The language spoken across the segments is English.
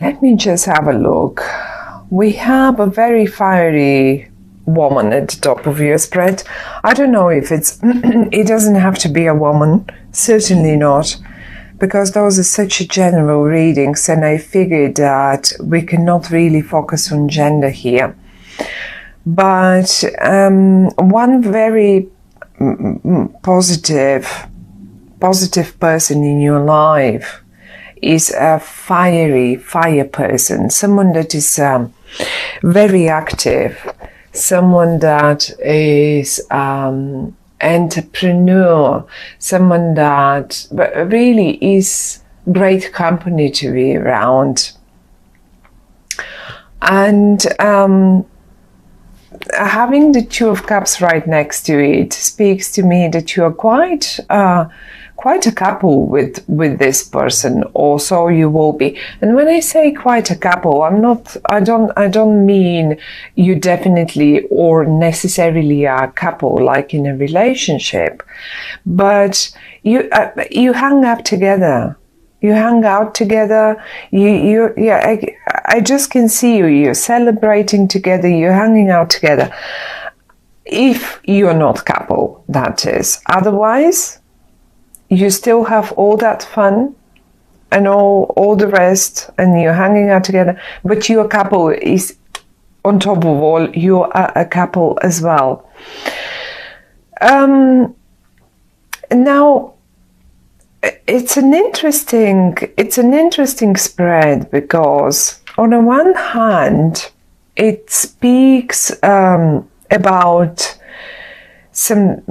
Let me just have a look. We have a very fiery woman at the top of your spread. I don't know if it's it doesn't have to be a woman, certainly not, because those are such a general readings, and I figured that we cannot really focus on gender here. But one very positive person in your life is a fire person, someone that is very active, someone that is entrepreneur, someone that really is great company to be around. And having the Two of Cups right next to it speaks to me that you are quite a couple with this person, or so you will be. And when I say quite a couple, I don't mean you definitely or necessarily are a couple like in a relationship, but you hang up together. You hang out together. I just can see you. You're celebrating together. You're hanging out together. If you're not couple, that is. Otherwise, you still have all that fun and all the rest, and you're hanging out together. But your couple is on top of all. You are a couple as well. Now. It's an interesting spread, because on the one hand it speaks about some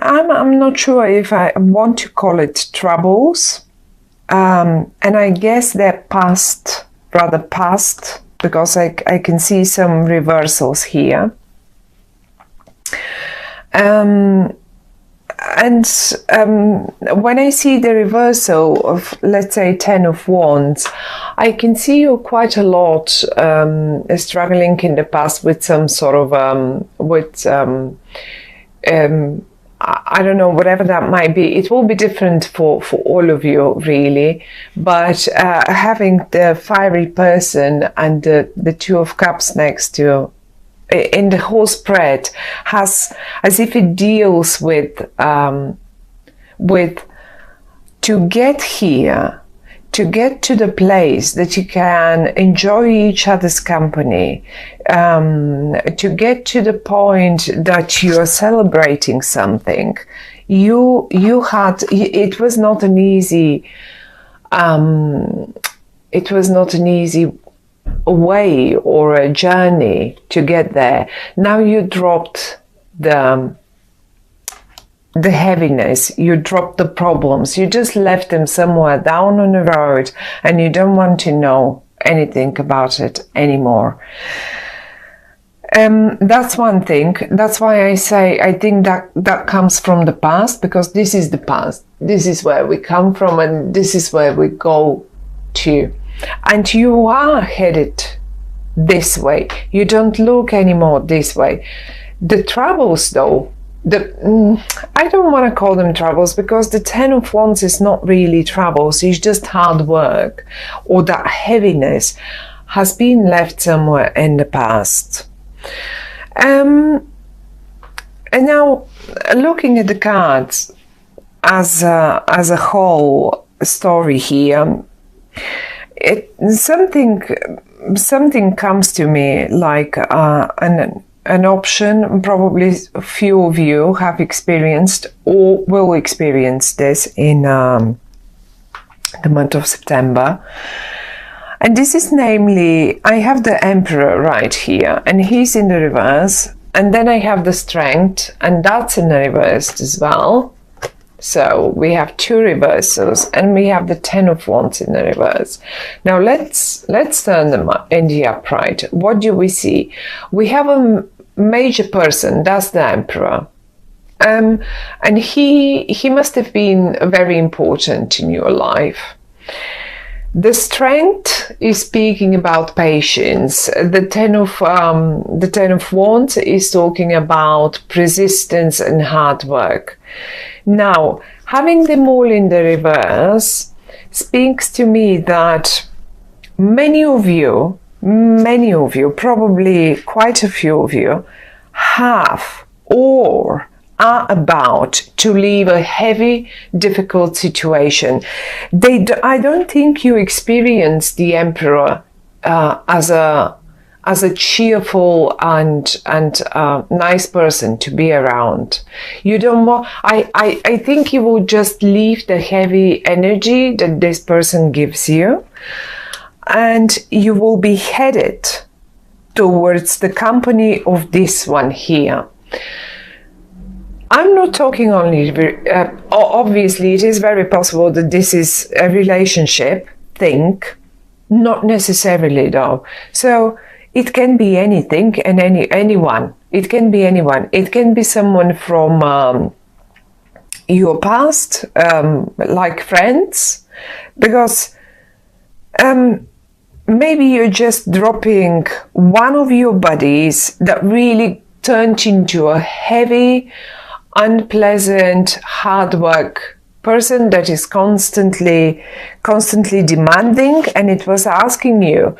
I'm not sure if I want to call it troubles, and I guess they're rather past, because I can see some reversals here. And when I see the reversal of, let's say, 10 of Wands, I can see you quite a lot struggling in the past with some sort of, I don't know, whatever that might be. It will be different for all of you, really. But having the fiery person and the Two of Cups next to in the whole spread has, as if it deals with to get here, to get to the place that you can enjoy each other's company, to get to the point that you are celebrating something. It was not an easy way or a journey to get there. Now you dropped the heaviness, you dropped the problems, you just left them somewhere down on the road, and you don't want to know anything about it anymore. That's one thing. That's why I say I think that comes from the past, because this is the past. This is where we come from, and this is where we go to. And you are headed this way. You don't look anymore this way. The troubles, though, I don't want to call them troubles, because the 10 of Wands is not really troubles. It's just hard work, or that heaviness has been left somewhere in the past. And now, looking at the cards as a whole story here, something comes to me like an option. Probably a few of you have experienced or will experience this in the month of September. And this is namely, I have the Emperor right here, and he's in the reverse. And then I have the Strength, and that's in the reverse as well. So we have two reversals, and we have the 10 of Wands in the reverse. Now let's turn them in the upright. What do we see? We have a major person, that's the Emperor. And he must have been very important in your life. The Strength is speaking about patience. The 10 of Wands is talking about persistence and hard work. Now, having them all in the reverse speaks to me that many of you, probably quite a few of you, have or are about to leave a heavy, difficult situation. I don't think you experience the Emperor as a cheerful and nice person to be around. You don't want. I think you will just leave the heavy energy that this person gives you, and you will be headed towards the company of this one here. I'm not talking only, obviously it is very possible that this is a relationship thing, not necessarily though. So it can be anything and anyone. It can be anyone. It can be someone from your past, like friends, because maybe you're just dropping one of your buddies that really turned into a heavy, unpleasant, hard work person that is constantly demanding, and it was asking you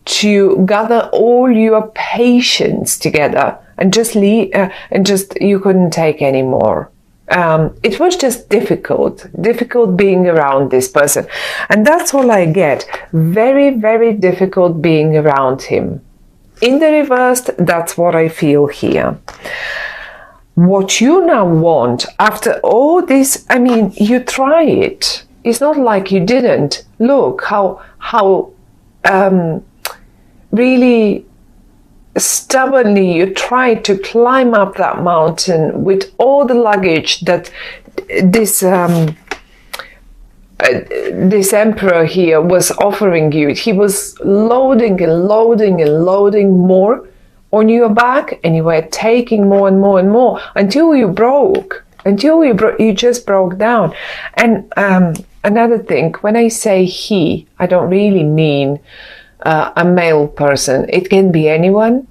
to gather all your patience together and just leave, you couldn't take anymore. It was just difficult being around this person, and that's all I get. Very, very difficult being around him. In the reversed, that's what I feel here. What you now want after all this, I mean, you try it. It's not like you didn't. Look how really stubbornly you tried to climb up that mountain with all the luggage that this emperor here was offering you. He was loading and loading and loading more on your back, and you were taking more and more and more until you broke. You just broke down. And another thing, when I say he, I don't really mean a male person. It can be anyone.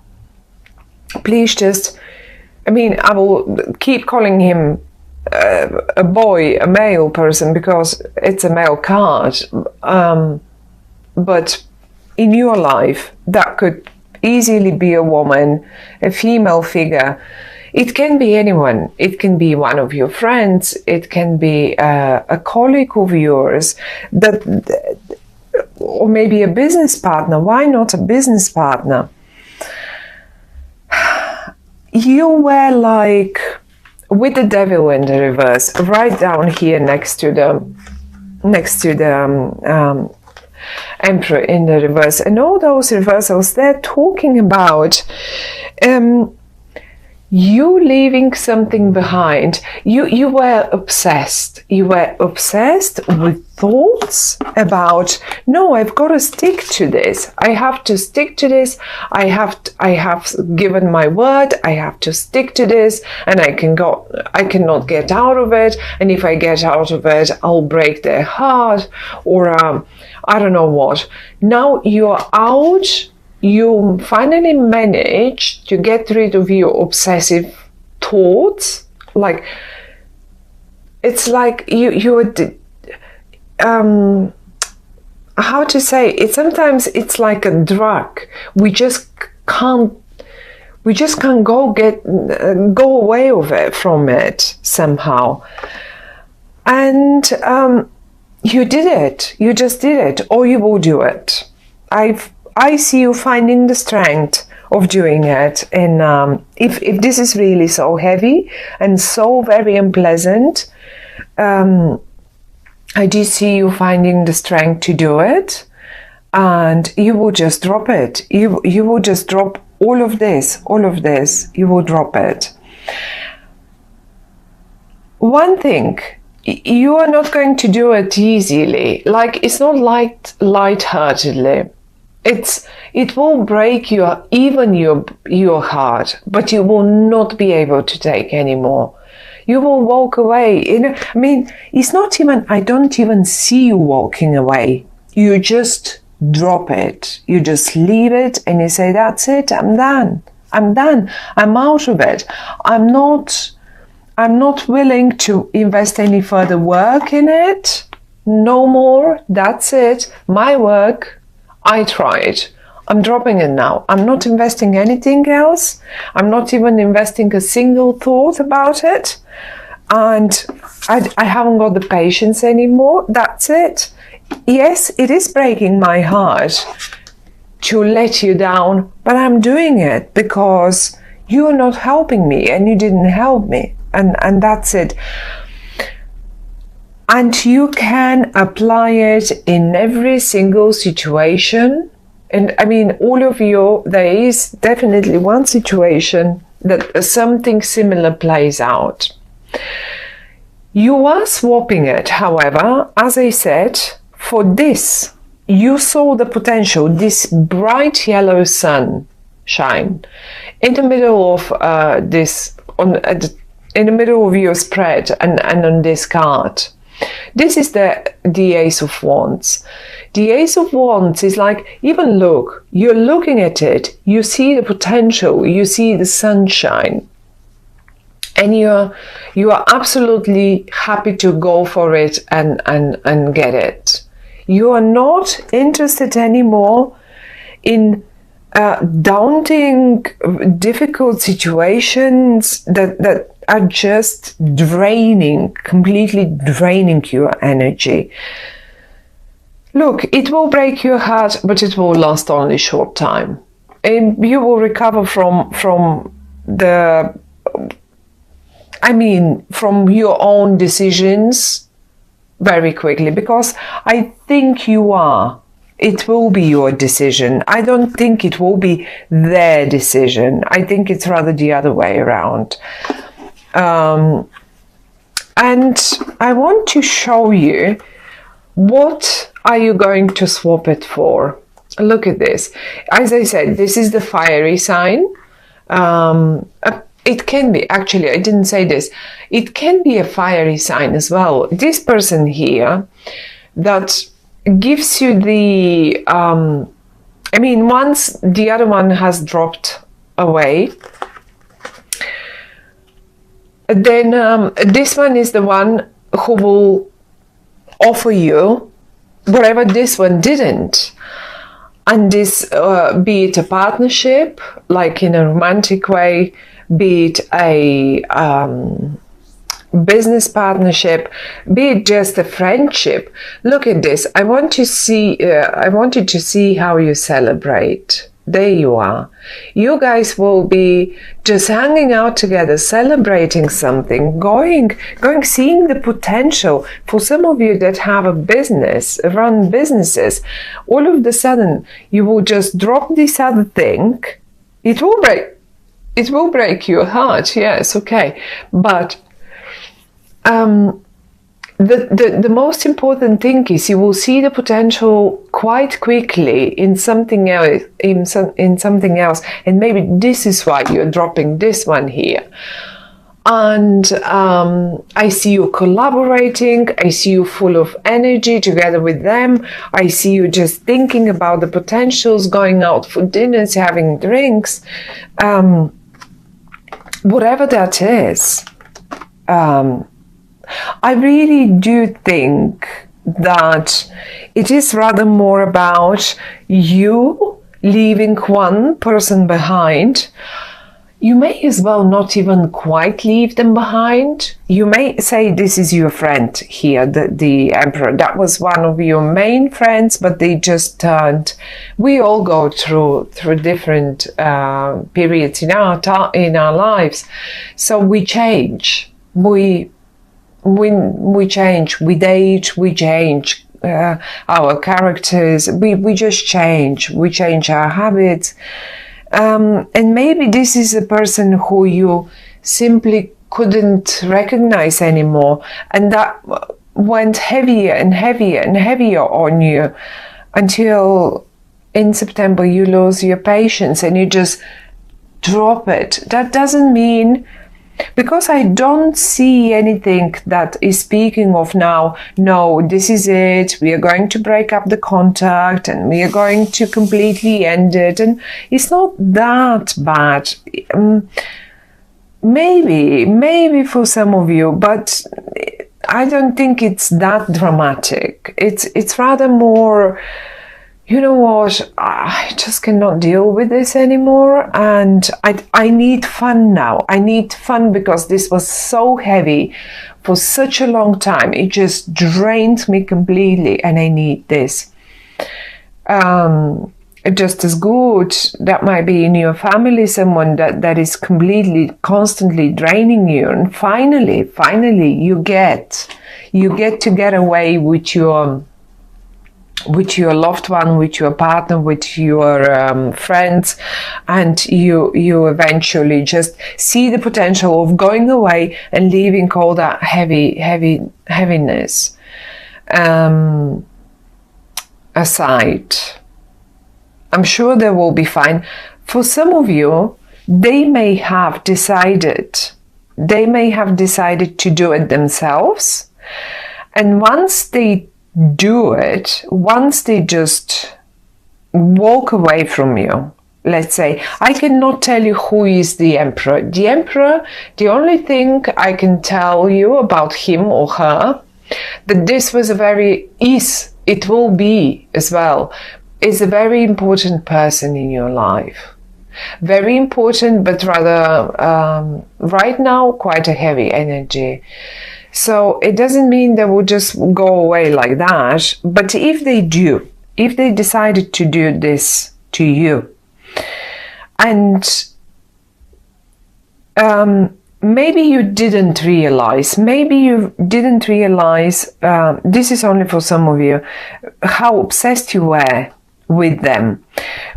Please just, I mean, I will keep calling him a boy, a male person, because it's a male card. But in your life, that could easily be a woman, a female figure. It can be anyone. It can be one of your friends. It can be a colleague of yours, or maybe a business partner. Why not a business partner? You were like with the devil in the reverse, right down here next to the Emperor in the reverse, and all those reversals, they're talking about you leaving something behind. You were obsessed. You were obsessed with thoughts about, no, I've got to stick to this. I have to stick to this. I have given my word. I have to stick to this, and I cannot get out of it. And if I get out of it, I'll break their heart, or I don't know what. Now you're out. You finally managed to get rid of your obsessive thoughts. Like, it's like you're how to say it? Sometimes it's like a drug. We just can't go away with it from it somehow. And you did it. You just did it, or you will do it. I see you finding the strength of doing it. And if this is really so heavy and so very unpleasant, I do see you finding the strength to do it, and you will just drop it. You will just drop all of this. You will drop it. One thing, you are not going to do it easily. Like, it's not light-heartedly. It will break your heart, but you will not be able to take anymore. You will walk away. I mean, it's not even, I don't even see you walking away. You just drop it. You just leave it, and you say, that's it, I'm done. I'm out of it. I'm not willing to invest any further work in it. No more. That's it. My work. I tried. I'm dropping it now. I'm not investing anything else. I'm not even investing a single thought about it. And I haven't got the patience anymore. That's it. Yes, it is breaking my heart to let you down, but I'm doing it because you're not helping me and you didn't help me. And that's it. And you can apply it in every single situation. And I mean, all of you, there is definitely one situation that something similar plays out. You are swapping it, however, as I said, for this. You saw the potential, this bright yellow sun shine in the middle of in the middle of your spread and on this card. This is the Ace of Wands. The Ace of Wands is like, even look, you're looking at it, you see the potential, you see the sunshine, and you are absolutely happy to go for it and get it. You are not interested anymore in daunting, difficult situations that are just completely draining your energy. Look, it will break your heart, but it will last only a short time. And you will recover from your own decisions very quickly, because I think it will be your decision. I don't think it will be their decision. I think it's rather the other way around. And I want to show you, what are you going to swap it for? Look at this. As I said, this is the fiery sign. It can be, actually, I didn't say this. It can be a fiery sign as well. This person here that gives you the, once the other one has dropped away, then this one is the one who will offer you whatever this one didn't. And this, be it a partnership, like in a romantic way, be it a business partnership, be it just a friendship. Look at this. I wanted to see how you celebrate. There you are. You guys will be just hanging out together, celebrating something, seeing the potential. For some of you that have a business, run businesses, all of a sudden you will just drop this other thing. It will break your heart, yes, okay. But the most important thing is you will see the potential quite quickly in something else, and maybe this is why you're dropping this one here. And I see you collaborating, I see you full of energy together with them, I see you just thinking about the potentials, going out for dinners, having drinks, whatever that is. I really do think that it is rather more about you leaving one person behind. You may as well not even quite leave them behind. You may say this is your friend here, the Emperor. That was one of your main friends, but they just turned. We all go through different periods in our lives, so we change. We change, we age, we change our characters, we just change, we change our habits. And maybe this is a person who you simply couldn't recognize anymore, and that went heavier and heavier and heavier on you until in September you lose your patience and you just drop it. That doesn't mean, because I don't see anything that is speaking of now, no, this is it, we are going to break up the contact and we are going to completely end it. And it's not that bad. Maybe for some of you, but I don't think it's that dramatic. It's rather more, you know what, I just cannot deal with this anymore, and I need fun now. I need fun because this was so heavy for such a long time. It just drained me completely, and I need this. Just as good, that might be in your family someone that is completely, constantly draining you, and finally you get to get away with your loved one, with your partner, with your friends, and you eventually just see the potential of going away and leaving all that heaviness aside. I'm sure they will be fine. For some of you, they may have decided to do it themselves, and once they do it, once they just walk away from you, let's say, I cannot tell you who is the emperor. The emperor, the only thing I can tell you about him or her, that this was it will be as well, is a very important person in your life. Very important, but rather right now quite a heavy energy. So it doesn't mean they will just go away like that. But if they decided to do this to you, and maybe you didn't realize, this is only for some of you, how obsessed you were with them.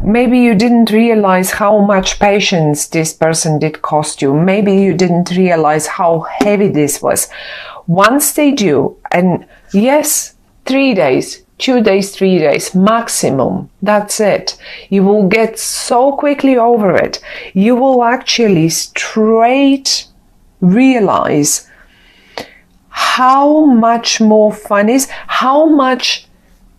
Maybe you didn't realize how much patience this person did cost you. Maybe you didn't realize how heavy this was. Once they do, and yes, 3 days, 2 days, 3 days maximum, that's it. You will get so quickly over it. You will actually straight realize how much more fun is, how much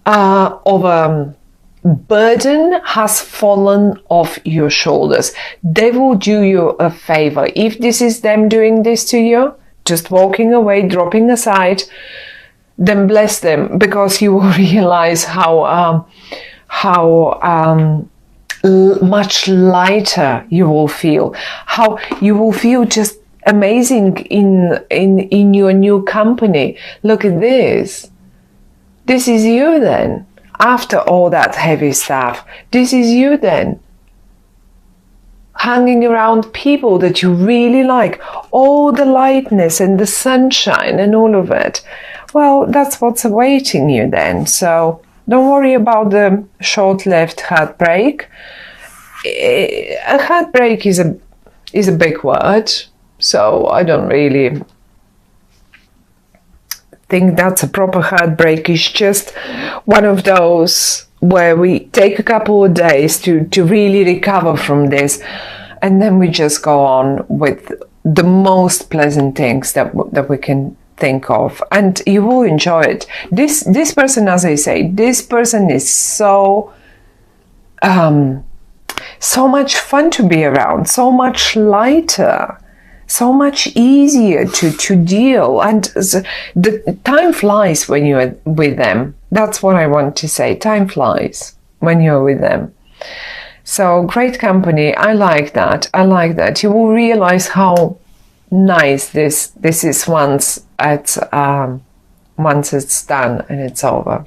of a burden has fallen off your shoulders. They will do you a favor. If this is them doing this to you, just walking away, dropping aside, then bless them, because you will realize how much lighter you will feel, how you will feel just amazing in your new company. Look at this. This is you then. After all that heavy stuff, this is you then. Hanging around people that you really like, all the lightness and the sunshine and all of it. Well, that's what's awaiting you then. So don't worry about the short-lived heartbreak. A heartbreak is a big word, so I don't really think that's a proper heartbreak. It's just one of those where we take a couple of days to really recover from this, and then we just go on with the most pleasant things that we can think of, and you will enjoy it. This person, as I say, this person is so much fun to be around, so much lighter, so much easier to deal, and the time flies when you're with them. That's what I want to say. Time flies when you're with them. So great company. I like that. I like that. You will realize how nice this is once it's done and it's over.